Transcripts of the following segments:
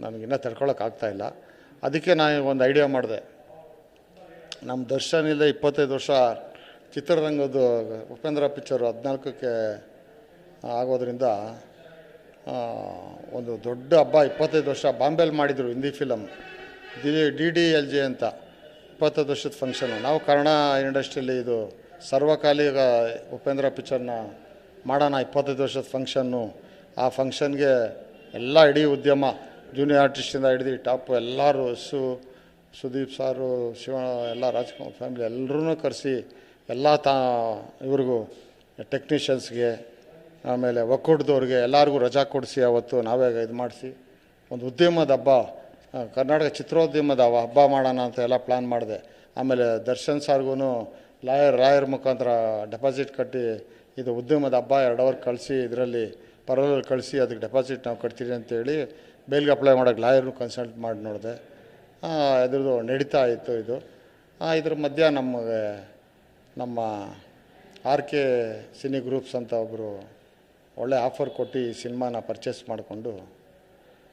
ನನಗಿನ್ನೂ ತಡ್ಕೊಳಕ್ಕಾಗ್ತಾಯಿಲ್ಲ. ಅದಕ್ಕೆ ನಾನು ಒಂದು ಐಡಿಯಾ ಮಾಡಿದೆ. ನಮ್ಮ ದರ್ಶನ್ ಇಲ್ಲದೆ 25 ವರ್ಷ ಚಿತ್ರರಂಗದ್ದು ಉಪೇಂದ್ರ ಪಿಕ್ಚರು 14ಕ್ಕೆ ಆಗೋದ್ರಿಂದ ಒಂದು ದೊಡ್ಡ ಹಬ್ಬ 25 ವರ್ಷ ಬಾಂಬೆಲಿ ಮಾಡಿದರು ಹಿಂದಿ ಫಿಲಮ್ DDLJ ಅಂತ 25 ವರ್ಷದ ಫಂಕ್ಷನು. ನಾವು ಕನ್ನಡ ಇಂಡಸ್ಟ್ರಿಯಲ್ಲಿ ಇದು ಸರ್ವಕಾಲಿಕ ಉಪೇಂದ್ರ ಪಿಕ್ಚರ್ನ ಮಾಡೋಣ 25 ವರ್ಷದ ಫಂಕ್ಷನ್ನು. ಆ ಫಂಕ್ಷನ್ಗೆ ಎಲ್ಲ ಇಡೀ ಉದ್ಯಮ ಜೂನಿಯರ್ ಆರ್ಟಿಸ್ಟಿಂದ ಹಿಡಿದು ಟಾಪ್ ಎಲ್ಲರೂ ಸುದೀಪ್ ಸಾರು, ಶಿವ, ಎಲ್ಲ ರಾಜ್ಕುಮಾರ್ ಫ್ಯಾಮಿಲಿ ಎಲ್ಲರೂ ಕರೆಸಿ ಎಲ್ಲ ಇವ್ರಿಗೂ ಟೆಕ್ನಿಷಿಯನ್ಸ್ಗೆ ಆಮೇಲೆ ಒಕ್ಕೂಟದವ್ರಿಗೆ ಎಲ್ಲರಿಗೂ ರಜಾ ಕೊಡಿಸಿ ಅವತ್ತು ನಾವೇ ಇದು ಮಾಡಿಸಿ ಒಂದು ಉದ್ಯಮದ ಹಬ್ಬ, ಕರ್ನಾಟಕ ಚಿತ್ರೋದ್ಯಮದ ಹಬ್ಬ ಮಾಡೋಣ ಅಂತ ಎಲ್ಲ ಪ್ಲ್ಯಾನ್ ಮಾಡಿದೆ. ಆಮೇಲೆ ದರ್ಶನ್ ಸಾರ್ಗೂ ರಾಯರ್ ಮುಖಾಂತರ ಡೆಪಾಸಿಟ್ ಕಟ್ಟಿ ಇದು ಉದ್ಯಮದ ಹಬ್ಬ 2 ಅವರ್ ಕಳಿಸಿ ಇದರಲ್ಲಿ ಪರವಲ್ಲಿ ಕಳಿಸಿ ಅದಕ್ಕೆ ಡೆಪಾಸಿಟ್ ನಾವು ಕಟ್ತೀರಿ ಅಂತೇಳಿ ಬೇಲ್ಗೆ ಅಪ್ಲೈ ಮಾಡೋಕ್ಕೆ ಲಾಯರ್ನು ಕನ್ಸಲ್ಟ್ ಮಾಡಿ ನೋಡಿದೆ. ಇದ್ರದ್ದು ನಡೀತಾ ಇತ್ತು ಇದು. ಇದ್ರ ಮಧ್ಯ ನಮ್ಮ RK ಸಿನಿ ಗ್ರೂಪ್ಸ್ ಅಂತ ಒಬ್ಬರು ಒಳ್ಳೆ ಆಫರ್ ಕೊಟ್ಟು ಈ ಸಿನಿಮಾನ ಪರ್ಚೇಸ್ ಮಾಡಿಕೊಂಡು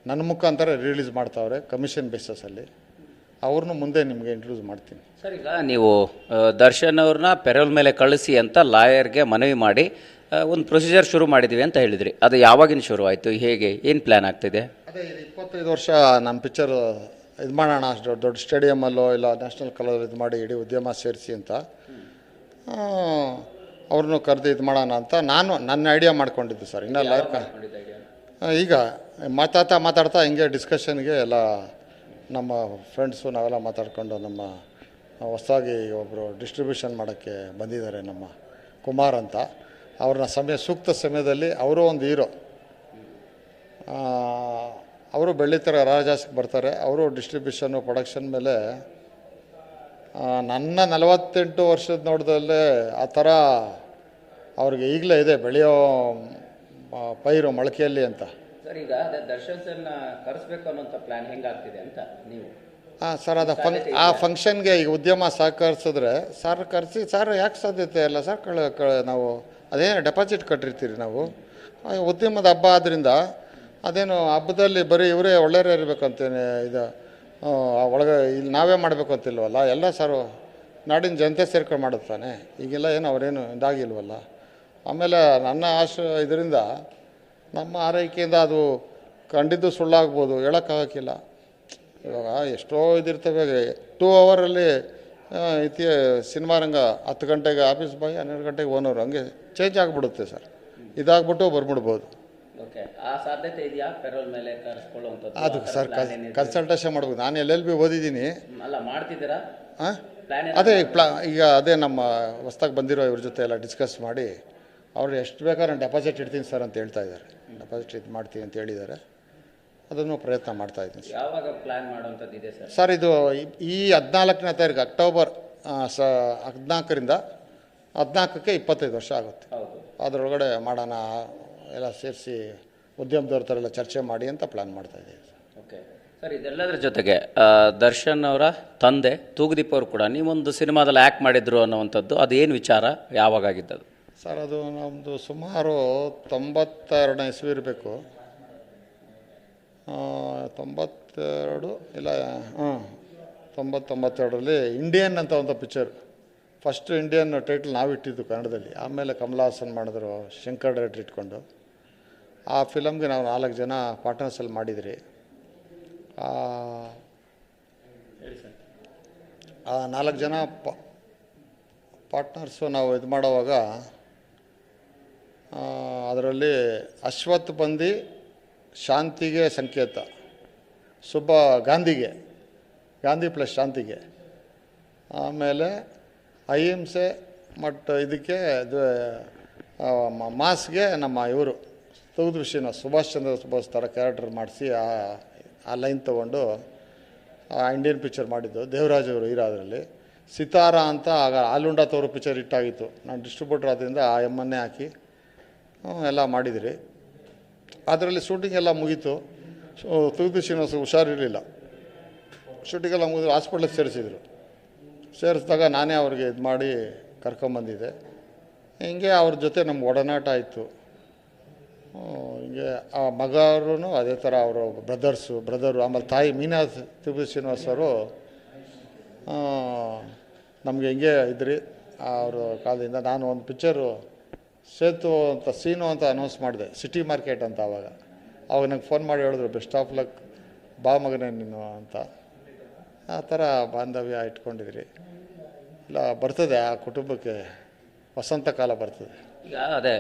ನನ್ನ ಮುಖಾಂತರ ರಿಲೀಸ್ ಮಾಡ್ತಾವ್ರೆ ಕಮಿಷನ್ ಬೇಸಸಲ್ಲಿ. ಅವ್ರನ್ನೂ ಮುಂದೆ ನಿಮಗೆ ಇಂಟ್ರೊಡ್ಯೂಸ್ ಮಾಡ್ತೀನಿ. ಸರ್, ಈಗ ನೀವು ದರ್ಶನ್ ಅವ್ರನ್ನ ಪೆರೋಲ್ ಮೇಲೆ ಕಳಿಸಿ ಅಂತ ಲಾಯರ್ಗೆ ಮನವಿ ಮಾಡಿ ಒಂದು ಪ್ರೊಸೀಜರ್ ಶುರು ಮಾಡಿದ್ದೀವಿ ಅಂತ ಹೇಳಿದ್ರಿ. ಅದು ಯಾವಾಗಿನ ಶುರು ಆಯಿತು, ಹೇಗೆ, ಏನು ಪ್ಲ್ಯಾನ್ ಆಗ್ತಿದೆ? ಅದೇ 25 ವರ್ಷ ನಮ್ಮ ಪಿಕ್ಚರ್ ಇದು ಮಾಡೋಣ, ದೊಡ್ಡ ಸ್ಟೇಡಿಯಮಲ್ಲೋ ಇಲ್ಲ ನ್ಯಾಷನಲ್ ಕಲರ್ ಇದು ಮಾಡಿ ಇಡೀ ಉದ್ಯಮ ಸೇರಿಸಿ ಅಂತ ಅವ್ರನ್ನೂ ಕರೆದು ಇದು ಮಾಡೋಣ ಅಂತ ನಾನು ನನ್ನ ಐಡಿಯಾ ಮಾಡ್ಕೊಂಡಿದ್ದೆ ಸರ್. ಇನ್ನೂ ಲಾಯರ್ ಈಗ ಮಾತಾಡ್ತಾ ಹಿಂಗೆ ಡಿಸ್ಕಷನ್ಗೆ ಎಲ್ಲ ನಮ್ಮ ಫ್ರೆಂಡ್ಸು ನಾವೆಲ್ಲ ಮಾತಾಡ್ಕೊಂಡು ನಮ್ಮ ಹೊಸದಾಗಿ ಒಬ್ಬರು ಡಿಸ್ಟ್ರಿಬ್ಯೂಷನ್ ಮಾಡೋಕ್ಕೆ ಬಂದಿದ್ದಾರೆ ನಮ್ಮ ಕುಮಾರ್ ಅಂತ. ಅವ್ರನ್ನ ಸೂಕ್ತ ಸಮಯದಲ್ಲಿ ಅವರು ಒಂದು ಹೀರೋ, ಅವರು ಬೆಳ್ಳಿತರ ರಾಜಾಸ್ಗೆ ಬರ್ತಾರೆ. ಅವರು ಡಿಸ್ಟ್ರಿಬ್ಯೂಷನ್ನು ಪ್ರೊಡಕ್ಷನ್ ಮೇಲೆ ನನ್ನ 48 ವರ್ಷದ ನೋಡ್ದಲ್ಲೇ ಆ ಥರ ಅವ್ರಿಗೆ ಈಗಲೇ ಇದೆ ಬೆಳೆಯೋ ಪೈರು ಮೊಳಕೆಯಲ್ಲಿ ಅಂತ. ಸರ್, ಈಗ ದರ್ಶನ್ ಸರ್ನ ಕರೆಸ್ಬೇಕು ಅನ್ನೋಂಥ ಪ್ಲ್ಯಾನ್ ಹೆಂಗಾಗ್ತಿದೆ ಅಂತ ನೀವು? ಸರ್, ಅದು ಆ ಫಂಕ್ಷನ್ಗೆ ಈಗ ಉದ್ಯಮ ಸಹಕರಿಸಿದ್ರೆ ಸರ್ ಕರೆಸಿ, ಸರ್ ಯಾಕೆ ಸಾಧ್ಯತೆ ಇಲ್ಲ ಸರ್, ನಾವು ಅದೇನು ಡೆಪಾಸಿಟ್ ಕಟ್ಟಿರ್ತೀರಿ ನಾವು, ಉದ್ಯಮದ ಹಬ್ಬ ಆದ್ದರಿಂದ ಅದೇನು ಹಬ್ಬದಲ್ಲಿ ಬರೀ ಇವರೇ ಒಳ್ಳೆಯವರೇ ಇರಬೇಕಂತೇನೆ ಇದು ಒಳಗೆ ಇಲ್ಲಿ ನಾವೇ ಮಾಡಬೇಕು ಅಂತಿಲ್ವಲ್ಲ, ಎಲ್ಲ ಸರ್ ನಾಡಿನ ಜನತೆ ಸೇರ್ಕೊಂಡು ಮಾಡುತ್ತಾನೆ. ಈಗೆಲ್ಲ ಏನು ಅವರೇನು ಇದಾಗಿಲ್ವಲ್ಲ. ಆಮೇಲೆ ನನ್ನ ಇದರಿಂದ ನಮ್ಮ ಆರೈಕೆಯಿಂದ ಅದು ಕಂಡಿದ್ದು ಸುಳ್ಳಾಗ್ಬೋದು, ಹೇಳೋಕ್ಕಾಗಕ್ಕಿಲ್ಲ. ಇವಾಗ ಎಷ್ಟೋ ಇದಿರ್ತವೆ. 2 ಅವರಲ್ಲಿ ಸಿನಿಮಾ ರಂಗ 10 ಗಂಟೆಗೆ ಆಫೀಸ್ ಬಾಯ್, 12 ಗಂಟೆಗೆ ಓನರು, ಹಂಗೆ ಚೇಂಜ್ ಆಗಿಬಿಡುತ್ತೆ ಸರ್. ಇದಾಗ್ಬಿಟ್ಟು ಬರ್ಬಿಡ್ಬೋದು. ಓಕೆ, ಆ ಸಾಧ್ಯತೆ ಇದೆಯಾ ಪೆರೋಲ್ ಮೇಲೆ ಕರೆಸ್ಕೊಳ್ಳುವಂಥದ್ದು? ಅದು ಸರ್ ಕನ್ಸಲ್ಟೇಷನ್ ಮಾಡ್ಬೋದು. ನಾನು LLB ಓದಿದ್ದೀನಿ. ಅಲ್ಲ, ಮಾಡ್ತಿದ್ದೀರಾ? ಅದೇ ಈಗ ಅದೇ ನಮ್ಮ ಹೊಸ್ದಾಗಿ ಬಂದಿರೋ ಇವ್ರ ಜೊತೆ ಎಲ್ಲ ಡಿಸ್ಕಸ್ ಮಾಡಿ ಅವ್ರು ಎಷ್ಟು ಬೇಕಾದ್ರೆ ನಾನು ಡೆಪಾಸಿಟ್ ಇಡ್ತೀನಿ ಸರ್ ಅಂತ ಹೇಳ್ತಾ ಇದ್ದಾರೆ. ಡೆಪಾಸಿಟ್ ಇದು ಮಾಡ್ತೀನಿ ಅಂತ ಹೇಳಿದ್ದಾರೆ. ಅದನ್ನು ಪ್ರಯತ್ನ ಮಾಡ್ತಾ ಇದ್ದೀನಿ ಸರ್. ಯಾವಾಗ ಪ್ಲ್ಯಾನ್ ಮಾಡುವಂಥದ್ದು ಇದೆ ಸರ್? ಸರ್, ಇದು ಈ 14ನೇ ತಾರೀಕು ಅಕ್ಟೋಬರ್ 14ರಿಂದ 14ಕ್ಕೆ 25 ವರ್ಷ ಆಗುತ್ತೆ. ಅದರೊಳಗಡೆ ಮಾಡೋಣ, ಎಲ್ಲ ಸೇರಿಸಿ ಉದ್ಯಮದವ್ರ ಥರ ಎಲ್ಲ ಚರ್ಚೆ ಮಾಡಿ ಅಂತ ಪ್ಲ್ಯಾನ್ ಮಾಡ್ತಾಯಿದ್ದೀವಿ. ಓಕೆ ಸರ್, ಇದೆಲ್ಲದರ ಜೊತೆಗೆ ದರ್ಶನ್ ಅವರ ತಂದೆ ತೂಗುದೀಪ್ ಅವರು ಕೂಡ ನೀವೊಂದು ಸಿನಿಮಾದಲ್ಲಿ ಆ್ಯಕ್ಟ್ ಮಾಡಿದ್ರು ಅನ್ನೋವಂಥದ್ದು, ಅದು ಏನು ವಿಚಾರ, ಯಾವಾಗಾಗಿದ್ದದು? ಸರ್, ಅದು ನಮ್ಮದು ಸುಮಾರು 92ನೇ ಇಸ್ವಿ ಇರಬೇಕು. 92 ಇಲ್ಲ 92ರಲ್ಲಿ ಇಂಡಿಯನ್ ಅಂತ ಒಂದು ಪಿಕ್ಚರ್, ಫಸ್ಟ್ ಇಂಡಿಯನ್ ಟೈಟಲ್ ನಾವು ಇಟ್ಟಿದ್ದು ಕನ್ನಡದಲ್ಲಿ. ಆಮೇಲೆ ಕಮಲ್ ಹಾಸನ್ ಮಾಡಿದ್ರು, ಶಂಕರ್ ಡೈರೆಕ್ಟರ್ ಇಟ್ಕೊಂಡು. ಆ ಫಿಲಮ್ಗೆ ನಾವು 4 ಜನ ಪಾರ್ಟ್ನರ್ಸಲ್ಲಿ ಮಾಡಿದ್ರಿ. ಆ 4 ಜನ ಪಾರ್ಟ್ನರ್ಸು ನಾವು ಇದು ಮಾಡೋವಾಗ ಅದರಲ್ಲಿ ಅಶ್ವಥ್ ಬಂದು ಶಾಂತಿಗೆ ಸಂಕೇತ, ಗಾಂಧಿ ಪ್ಲಸ್ ಶಾಂತಿಗೆ, ಆಮೇಲೆ ಅಹಿಂಸೆ ಮತ್ತು ಇದಕ್ಕೆ ಮಾಸ್ಗೆ ನಮ್ಮ ಇವರು ತೂಗುದೀಪ್ ಶ್ರೀನಿವಾಸ್ ಸುಭಾಷ್ ಚಂದ್ರ ಬೋಸ್ ಥರ ಕ್ಯಾರೆಕ್ಟರ್ ಮಾಡಿಸಿ ಆ ಲೈನ್ ತೊಗೊಂಡು ಇಂಡಿಯನ್ ಪಿಕ್ಚರ್ ಮಾಡಿದ್ದು. ದೇವರಾಜ್ ಅವರು ಹೀರೋ. ಅದರಲ್ಲಿ ಸಿತಾರ ಅಂತ ಆಗ ಆಲುಂಡ ತವರು ಪಿಕ್ಚರ್ ಹಿಟ್ಟಾಗಿತ್ತು. ನಾನು ಡಿಸ್ಟ್ರಿಬ್ಯೂಟರ್ ಆದ್ದರಿಂದ ಆ ಎಮ್ಮನ್ನೇ ಹಾಕಿ ಎಲ್ಲ ಮಾಡಿದಿರಿ. ಅದರಲ್ಲಿ ಶೂಟಿಂಗ್ ಎಲ್ಲ ಮುಗೀತು. ತೂಗುದೀಪ್ ಶ್ರೀನಿವಾಸ್ ಹುಷಾರಿರಲಿಲ್ಲ, ಶೂಟಿಂಗೆಲ್ಲ ಮುಗಿದು ಹಾಸ್ಪಿಟ್ಲಿಗೆ ಸೇರಿಸಿದರು. ಸೇರಿಸಿದಾಗ ನಾನೇ ಅವ್ರಿಗೆ ಇದು ಮಾಡಿ ಕರ್ಕೊಂಬಂದಿದ್ದೆ. ಹಿಂಗೆ ಅವ್ರ ಜೊತೆ ನಮ್ಗೆ ಒಡನಾಟ ಆಯಿತು. ಹಿಂಗೆ ಆ ಮಗರು ಅದೇ ಥರ ಅವರು ಬ್ರದರು ಆಮೇಲೆ ತಾಯಿ ಮೀನಾ ಶ್ರೀನಿವಾಸ್ ಅವರು ನಮಗೆ ಹಿಂಗೆ ಇದ್ರಿ ಅವರು ಕಾಲದಿಂದ. ನಾನು ಒಂದು ಪಿಕ್ಚರು ಸೇತು ಅಂತ ಸೀನು ಅಂತ ಅನೌನ್ಸ್ ಮಾಡಿದೆ, ಸಿಟಿ ಮಾರ್ಕೆಟ್ ಅಂತ. ಅವಾಗ ನಂಗೆ ಫೋನ್ ಮಾಡಿ ಹೇಳಿದ್ರು, ಬೆಸ್ಟ್ ಆಫ್ ಲಕ್, ಬಾ ಮಗನೇ ನೀನು ಅಂತ. ಆ ಥರ ಬಾಂಧವ್ಯ ಇಟ್ಕೊಂಡಿದ್ರಿ. ಇಲ್ಲ, ಬರ್ತದೆ ಆ ಕುಟುಂಬಕ್ಕೆ ವಸಂತ ಕಾಲ ಬರ್ತದೆ. ಈಗ ಅದೇ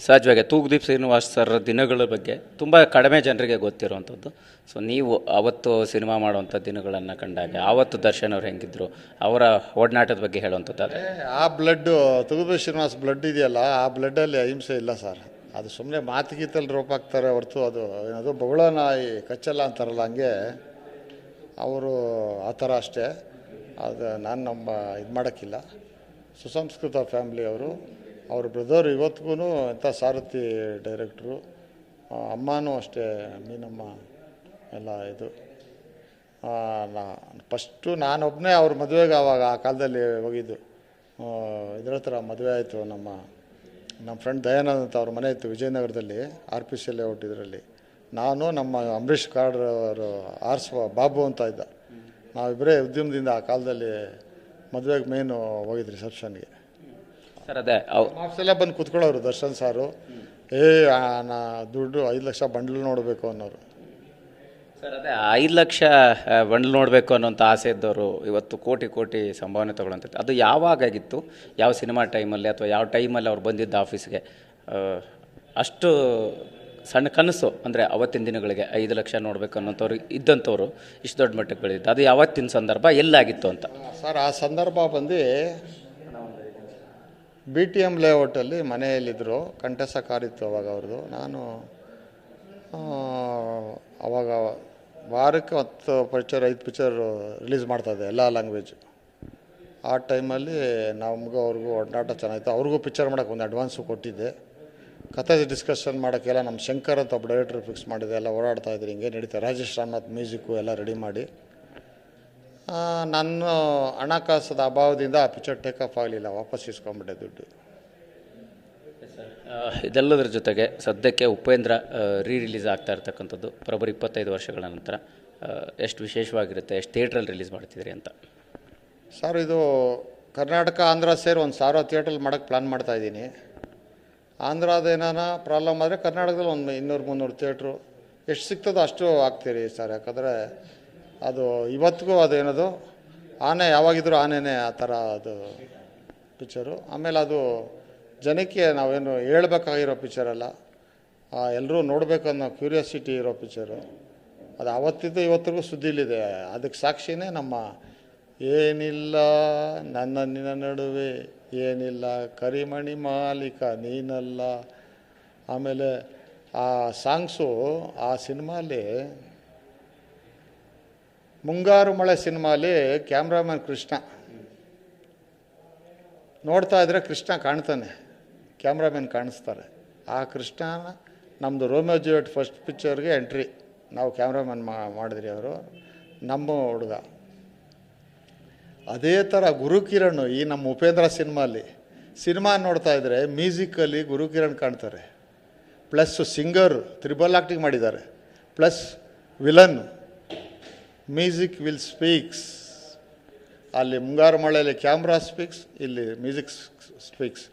ಸಹಜವಾಗಿ ತೂಗುದೀಪ್ ಶ್ರೀನಿವಾಸ್ ಸರ್ ದಿನಗಳ ಬಗ್ಗೆ ತುಂಬ ಕಡಿಮೆ ಜನರಿಗೆ ಗೊತ್ತಿರುವಂಥದ್ದು. ಸೊ ನೀವು ಅವತ್ತು ಸಿನಿಮಾ ಮಾಡುವಂಥ ದಿನಗಳನ್ನು ಕಂಡಾಗ ಆವತ್ತು ದರ್ಶನ್ ಅವ್ರು ಹೆಂಗಿದ್ರು, ಅವರ ಒಡನಾಟದ ಬಗ್ಗೆ ಹೇಳುವಂಥದ್ದು. ಅದೇ ಆ ಬ್ಲಡ್ಡು, ತೂಗುದೀಪ್ ಶ್ರೀನಿವಾಸ್ ಬ್ಲಡ್ ಇದೆಯಲ್ಲ, ಆ ಬ್ಲಡ್ಡಲ್ಲಿ ಅಹಿಂಸೆ ಇಲ್ಲ ಸರ್. ಅದು ಸುಮ್ಮನೆ ಮಾತುಗೀತಲ್ಲಿ ರೋಪ್ ಹಾಕ್ತಾರೆ ಹೊರತು ಅದು ಏನದು ಬೊಗಳ ನಾಯಿ ಕಚ್ಚಲ್ಲ ಅಂತಾರಲ್ಲ, ಹಂಗೆ ಅವರು ಆ ಥರ ಅಷ್ಟೇ. ಅದು ನಾನು ಇದು ಮಾಡೋಕ್ಕಿಲ್ಲ. ಸುಸಂಸ್ಕೃತ ಫ್ಯಾಮ್ಲಿ ಅವರು. ಅವ್ರ ಬ್ರದರ್ ಇವತ್ತಿಗೂ ಎಂಥ ಸಾರಥಿ ಡೈರೆಕ್ಟ್ರು. ಅಮ್ಮನೂ ಅಷ್ಟೇ, ಮೀನಮ್ಮ ಎಲ್ಲ ಇದು. ಫಸ್ಟು ನಾನೊಬ್ಬನೇ ಅವ್ರ ಮದುವೆಗೆ ಆವಾಗ ಆ ಕಾಲದಲ್ಲಿ ಹೋಗಿದ್ದು. ಇದ್ರ ಹತ್ರ ಮದುವೆ ಆಯಿತು. ನಮ್ಮ ಫ್ರೆಂಡ್ ದಯಾನಂದ್ ಅಂತ ಅವ್ರ ಮನೆ ಇತ್ತು ವಿಜಯನಗರದಲ್ಲಿ, RPC ಲೇಔಟ್ ಇದರಲ್ಲಿ. ನಾನು ನಮ್ಮ ಅಂಬರೀಷ್ ಕಾರ್ಡ್ರವರು ಬಾಬು ಅಂತ ಇದ್ದ, ನಾವಿಬ್ಬರೇ ಉದ್ಯಮದಿಂದ ಆ ಕಾಲದಲ್ಲಿ ಮದುವೆಗೆ ಮೇನು ಹೋಗಿದ್ದು ರಿಸೆಪ್ಷನ್ಗೆ. ಸರ್ ಅದೇ ಮಾರ್ಕ್ಸೆಲ್ಲ ಬಂದು ಕೂತ್ಕೊಳ್ಳೋರು ದರ್ಶನ್ ಸಾರು. ನಾ ದುಡ್ಡು 5 ಲಕ್ಷ ಬಂಡ್ಲು ನೋಡಬೇಕು ಅನ್ನೋರು. ಸರ್ ಅದೇ 5 ಲಕ್ಷ ಬಂಡ್ಲು ನೋಡಬೇಕು ಅನ್ನೋಂಥ ಆಸೆ ಇದ್ದವರು ಇವತ್ತು ಕೋಟಿ ಕೋಟಿ ಸಂಭಾವನೆ ತೊಗೊಳ್ಳೋಂಥದ್ದು. ಅದು ಯಾವಾಗಾಗಿತ್ತು, ಯಾವ ಸಿನಿಮಾ ಟೈಮಲ್ಲಿ ಅಥವಾ ಯಾವ ಟೈಮಲ್ಲಿ ಅವ್ರು ಬಂದಿದ್ದ ಆಫೀಸ್ಗೆ? ಅಷ್ಟು ಸಣ್ಣ ಕನಸು ಅಂದರೆ ಅವತ್ತಿನ ದಿನಗಳಿಗೆ 5 ಲಕ್ಷ ನೋಡಬೇಕು ಅನ್ನೋಂಥವ್ರು ಇದ್ದಂಥವ್ರು ಇಷ್ಟು ದೊಡ್ಡ ಮಟ್ಟಕ್ಕೆ ಬೆಳೆದಿದ್ದು, ಅದು ಯಾವತ್ತಿನ ಸಂದರ್ಭ, ಎಲ್ಲಾಗಿತ್ತು ಅಂತ? ಸರ್ ಆ ಸಂದರ್ಭ ಬಂದು BTM ಲೇಔಟಲ್ಲಿ ಮನೆಯಲ್ಲಿದ್ದರು. ಕಂಠಸ ಕಾರಿತ್ತು ಅವಾಗ ಅವ್ರದ್ದು. ನಾನು ಅವಾಗ ವಾರಕ್ಕೆ 10 ಪಿಕ್ಚರ್ 5 ಪಿಕ್ಚರ್ ರಿಲೀಸ್ ಮಾಡ್ತಾಯಿದ್ದೆ, ಎಲ್ಲ ಲ್ಯಾಂಗ್ವೇಜ್. ಆ ಟೈಮಲ್ಲಿ ನಮಗೂ ಅವ್ರಿಗೂ ಒಡನಾಟ ಚೆನ್ನಾಗಿತ್ತು. ಅವ್ರಿಗೂ ಪಿಕ್ಚರ್ ಮಾಡೋಕ್ಕೆ ಒಂದು ಅಡ್ವಾನ್ಸು ಕೊಟ್ಟಿದ್ದೆ. ಕಥೆ ಡಿಸ್ಕಷನ್ ಮಾಡೋಕ್ಕೆಲ್ಲ ನಮ್ಮ ಶಂಕರ್ ಅಂತ ಒಬ್ಬ ಡೈರೆಕ್ಟ್ರ್ ಫಿಕ್ಸ್ ಮಾಡಿದೆ. ಎಲ್ಲ ಓಡಾಡ್ತಾಯಿದ್ರು, ಹಿಂಗೆ ನಡೀತಾರೆ. ರಾಜೇಶ್ ರಾಮನಾಥ್ ಮ್ಯೂಸಿಕ್ಕು ಎಲ್ಲ ರೆಡಿ ಮಾಡಿ. ನನ್ನ ಹಣಕಾಸದ ಅಭಾವದಿಂದ ಆ ಪಿಕ್ಚರ್ ಟೇಕ್ ಆಫ್ ಆಗಲಿಲ್ಲ, ವಾಪಸ್ ಇಸ್ಕೊಂಡ್ಬಿಟ್ಟೆ ದುಡ್ಡು. ಇದೆಲ್ಲದರ ಜೊತೆಗೆ ಸದ್ಯಕ್ಕೆ ಉಪೇಂದ್ರ ರಿಲೀಸ್ ಆಗ್ತಾ ಇರ್ತಕ್ಕಂಥದ್ದು ಬರೋಬ್ಬರಿ 25 ವರ್ಷಗಳ ನಂತರ. ಎಷ್ಟು ವಿಶೇಷವಾಗಿರುತ್ತೆ, ಎಷ್ಟು ಥಿಯೇಟ್ರಲ್ಲಿ ರಿಲೀಸ್ ಮಾಡ್ತಿದ್ರಿ ಅಂತ? ಸರ್ ಇದು ಕರ್ನಾಟಕ ಆಂಧ್ರ ಸೇರಿ ಒಂದು 1000 ಥಿಯೇಟ್ರಲ್ಲಿ ಮಾಡೋಕ್ಕೆ ಪ್ಲ್ಯಾನ್ ಮಾಡ್ತಾಯಿದ್ದೀನಿ. ಆಂಧ್ರದೇನಾನ ಪ್ರಾಬ್ಲಮ್ ಆದರೆ ಕರ್ನಾಟಕದಲ್ಲಿ ಒಂದು 200-300 ಥಿಯೇಟ್ರು ಎಷ್ಟು ಸಿಗ್ತದೋ ಅಷ್ಟು ಆಗ್ತೀರಿ ಸರ್. ಯಾಕಂದರೆ ಅದು ಇವತ್ತಿಗೂ ಅದೇನದು ಆನೆ ಯಾವಾಗಿದ್ರೂ ಆನೆನೇ, ಆ ಥರ ಅದು ಪಿಕ್ಚರು. ಆಮೇಲೆ ಅದು ಜನಕ್ಕೆ ನಾವೇನು ಹೇಳ್ಬೇಕಾಗಿರೋ ಪಿಕ್ಚರಲ್ಲ, ಎಲ್ಲರೂ ನೋಡಬೇಕು ಅನ್ನೋ ಕ್ಯೂರಿಯಾಸಿಟಿ ಇರೋ ಪಿಕ್ಚರು. ಅದು ಆವತ್ತಿದ್ದು ಇವತ್ತಿಗೂ ಸುದ್ದಿಲಿದೆ. ಅದಕ್ಕೆ ಸಾಕ್ಷಿನೇ ನಮ್ಮ ಏನಿಲ್ಲ ನನ್ನ ನಿನ್ನ ನಡುವೆ ಏನಿಲ್ಲ, ಕರಿಮಣಿ ಮಾಲೀಕ ನೀನಲ್ಲ. ಆಮೇಲೆ ಆ ಸಾಂಗ್ಸು ಆ ಸಿನಿಮಾಲಿ, ಮುಂಗಾರು ಮಳೆ ಸಿನಿಮಾಲಿ ಕ್ಯಾಮ್ರಾಮನ್ ಕೃಷ್ಣ ನೋಡ್ತಾ ಇದ್ರೆ ಕೃಷ್ಣ ಕಾಣ್ತಾನೆ, ಕ್ಯಾಮ್ರಾಮನ್ ಕಾಣಿಸ್ತಾರೆ. ಆ ಕೃಷ್ಣ ನಮ್ಮದು ರೋಮಿಯೋ ಜೂಲಿಯಟ್ ಫಸ್ಟ್ ಪಿಕ್ಚರ್ಗೆ ಎಂಟ್ರಿ ನಾವು ಕ್ಯಾಮ್ರಾಮನ್ ಮಾಡಿದ್ರಿ. ಅವರು ನಮ್ಮ ಹುಡುಗ. ಅದೇ ಥರ ಗುರುಕಿರಣ್ ಈ ನಮ್ಮ ಉಪೇಂದ್ರ ಸಿನಿಮಾ ನೋಡ್ತಾ ಇದ್ದರೆ ಮ್ಯೂಸಿಕಲ್ಲಿ ಗುರುಕಿರಣ್ ಕಾಣ್ತಾರೆ. ಪ್ಲಸ್ ಸಿಂಗರ್ ತ್ರಿಬಲ್ ಆ್ಯಕ್ಟಿಂಗ್ ಮಾಡಿದ್ದಾರೆ, plus villain. Music will speaks. ಅಲ್ಲಿ ಮುಂಗಾರು ಮಳೆಯಲ್ಲಿ ಕ್ಯಾಮ್ರಾ ಸ್ಪೀಕ್ಸ್, ಇಲ್ಲಿ ಮ್ಯೂಸಿಕ್ ಸ್ಪೀಕ್ಸ್.